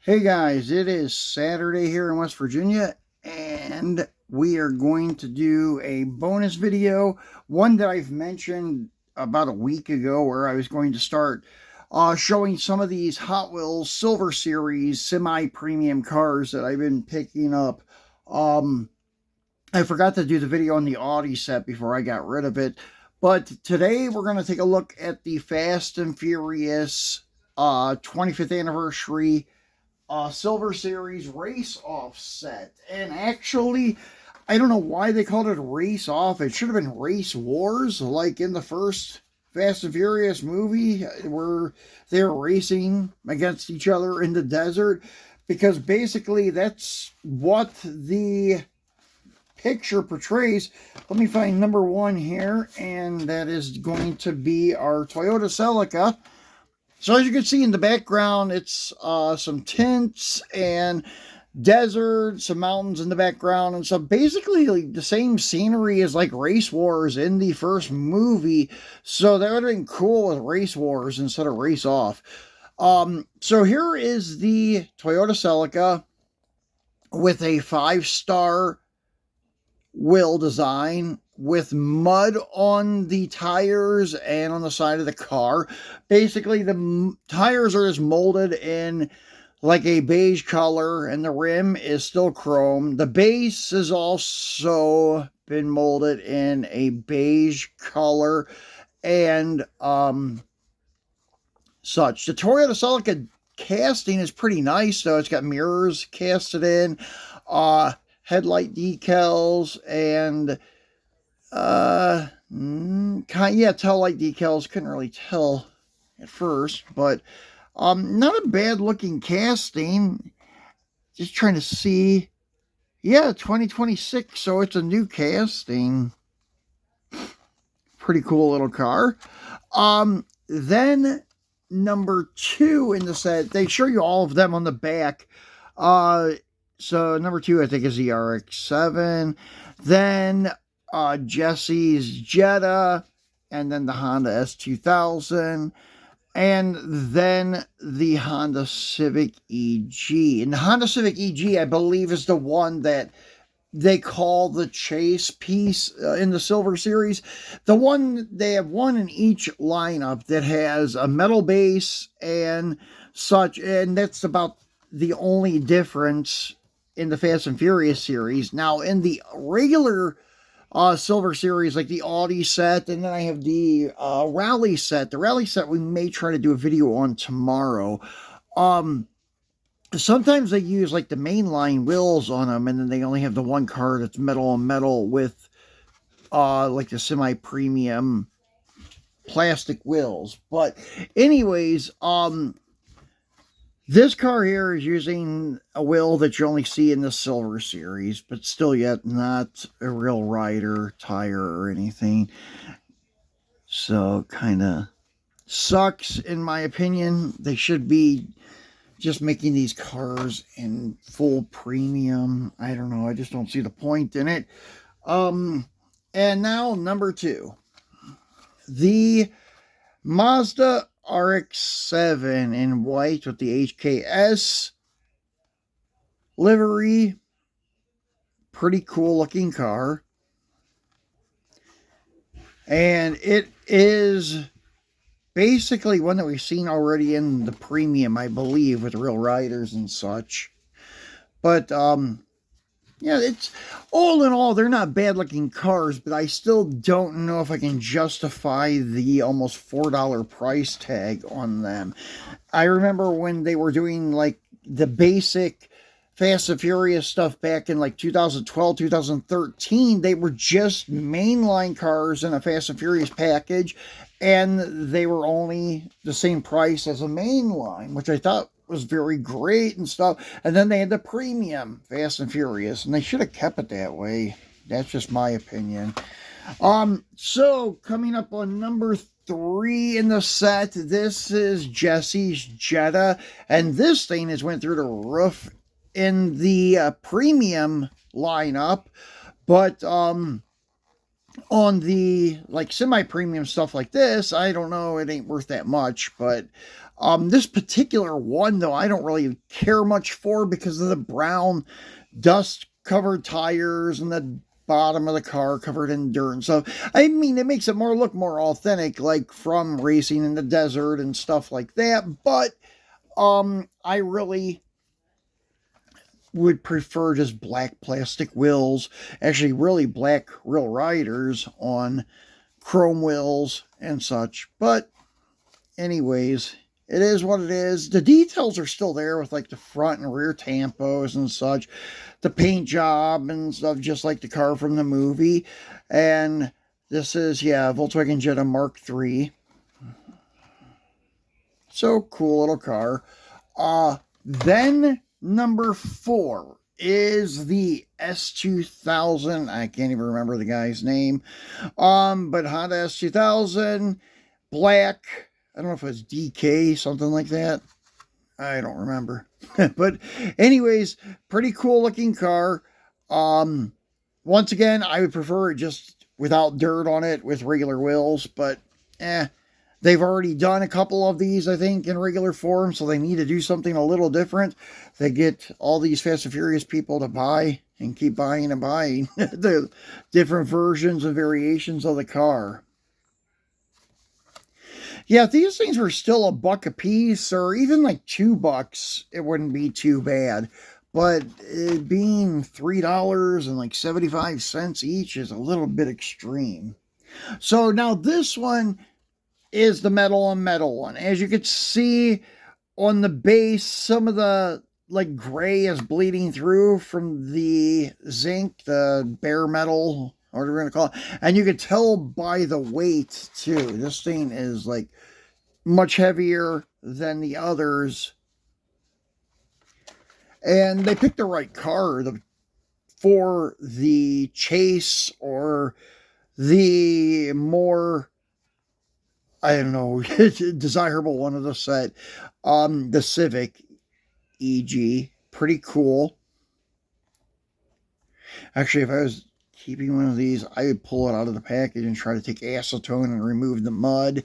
Hey guys, it is Saturday here in West Virginia, and we are going to do a bonus video, one that I've mentioned about a week ago, where I was going to start showing some of these Hot Wheels Silver Series semi-premium cars that I've been picking up. Um, I forgot to do the video on the Audi set before I got rid of it, but today we're going to take a look at the Fast and Furious 25th anniversary Silver Series Race Off set. And actually, I don't know why they called it Race Off. It should have been Race Wars, like in the first Fast and Furious movie, where they're racing against each other in the desert. Because basically, that's what the picture portrays. Let me find number one here, and that is going to be our Toyota Celica. So as you can see in the background, it's some tints and desert, some mountains in the background, and so basically like the same scenery as like Race Wars in the first movie. So that would have been cool with Race Wars instead of Race Off. So here is the Toyota Celica with a 5-star wheel design with mud on the tires and on the side of the car. Basically, the tires are just molded in like a beige color, and the rim is still chrome. The base has also been molded in a beige color and such. The Toyota Celica casting is pretty nice, though. It's got mirrors casted in, headlight decals, and tail light decals. Couldn't really tell at first, but not a bad looking casting. Just trying to see. Yeah, 2026, so it's a new casting. Pretty cool little car. Then number two in the set, they show you all of them on the back. So number two, I think, is the RX-7. Then Jesse's Jetta, and then the Honda S2000, and then the Honda Civic EG. And the Honda Civic EG, I believe, is the one that they call the chase piece in the Silver Series. The one, they have one in each lineup that has a metal base and such, and that's about the only difference in the Fast and Furious series. Now, in the regular Silver Series, like the Audi set, and then I have the Rally set. The Rally set we may try to do a video on tomorrow. Sometimes they use like the mainline wheels on them, and then they only have the one car that's metal on metal with like the semi-premium plastic wheels. But anyways, this car here is using a wheel that you only see in the Silver Series, but still yet not a real rider tire or anything. So kind of sucks in my opinion. They should be just making these cars in full premium. I don't know. I just don't see the point in it. And now number two, the Mazda RX-7 in white with the HKS livery. Pretty cool looking car. And it is basically one that we've seen already in the premium, I believe, with real riders and such. But yeah, it's all in all, they're not bad looking cars, but I still don't know if I can justify the almost $4 price tag on them. I remember when they were doing like the basic Fast and Furious stuff back in like 2012, 2013, they were just mainline cars in a Fast and Furious package, and they were only the same price as a mainline, which I thought was very great and stuff. And then they had the premium Fast and Furious, and they should have kept it that way. That's just my opinion. So coming up on number three in the set, this is Jesse's Jetta, and this thing has went through the roof in the premium lineup, but on the like semi-premium stuff like this, I don't know, it ain't worth that much. But This particular one, though, I don't really care much for because of the brown dust-covered tires and the bottom of the car covered in dirt and stuff. I mean, it makes it look more authentic, like from racing in the desert and stuff like that. But I really would prefer just black plastic wheels, actually really black real riders on chrome wheels and such. But anyways, it is what it is. The details are still there with like the front and rear tampos and such, the paint job and stuff, just like the car from the movie. And this is, yeah, Volkswagen Jetta Mark III. So cool little car. Then number 4 is the S2000. I can't even remember the guy's name. But Honda S2000, black. I don't know if it's DK, something like that. I don't remember. But anyways, pretty cool looking car. Once again, I would prefer it just without dirt on it with regular wheels, but they've already done a couple of these, I think, in regular form, so they need to do something a little different. They get all these Fast and Furious people to buy and keep buying and buying the different versions and variations of the car. Yeah, if these things were still $1 a piece, or even like $2, it wouldn't be too bad. But it being $3 and like 75 cents each is a little bit extreme. So now this one is the metal on metal one. As you can see on the base, some of the like gray is bleeding through from the zinc, the bare metal, or whatever we're going to call it. And you can tell by the weight too. This thing is like much heavier than the others. And they picked the right car for the chase, or the more, I don't know, desirable one of the set. The Civic EG, pretty cool. Actually, if I was keeping one of these, I would pull it out of the package and try to take acetone and remove the mud,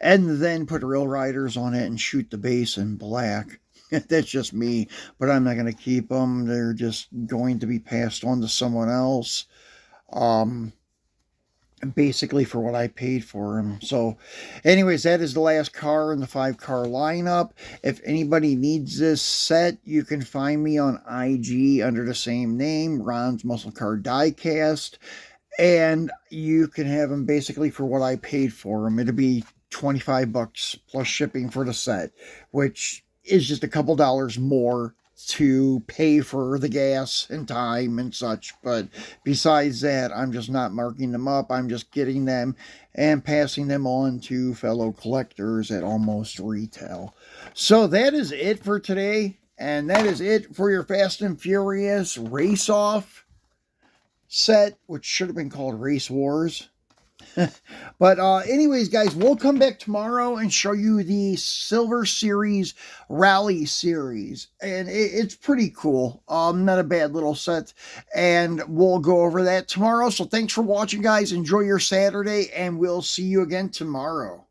and then put real riders on it and shoot the base in black. That's just me, but I'm not going to keep them. They're just going to be passed on to someone else. Basically for what I paid for them. So anyways, that is the last car in the 5-car lineup. If anybody needs this set, you can find me on IG under the same name, Ron's Muscle Car Diecast, and you can have them basically for what I paid for them. It'll be $25 plus shipping for the set, which is just a couple dollars more to pay for the gas and time and such. But besides that, I'm just not marking them up. I'm just getting them and passing them on to fellow collectors at almost retail. So that is it for today, and that is it for your Fast and Furious Race Off set, which should have been called Race Wars. But anyways, guys, we'll come back tomorrow and show you the Silver Series Rally Series, and it's pretty cool. Not a bad little set, and we'll go over that tomorrow. So thanks for watching, guys. Enjoy your Saturday, and we'll see you again tomorrow.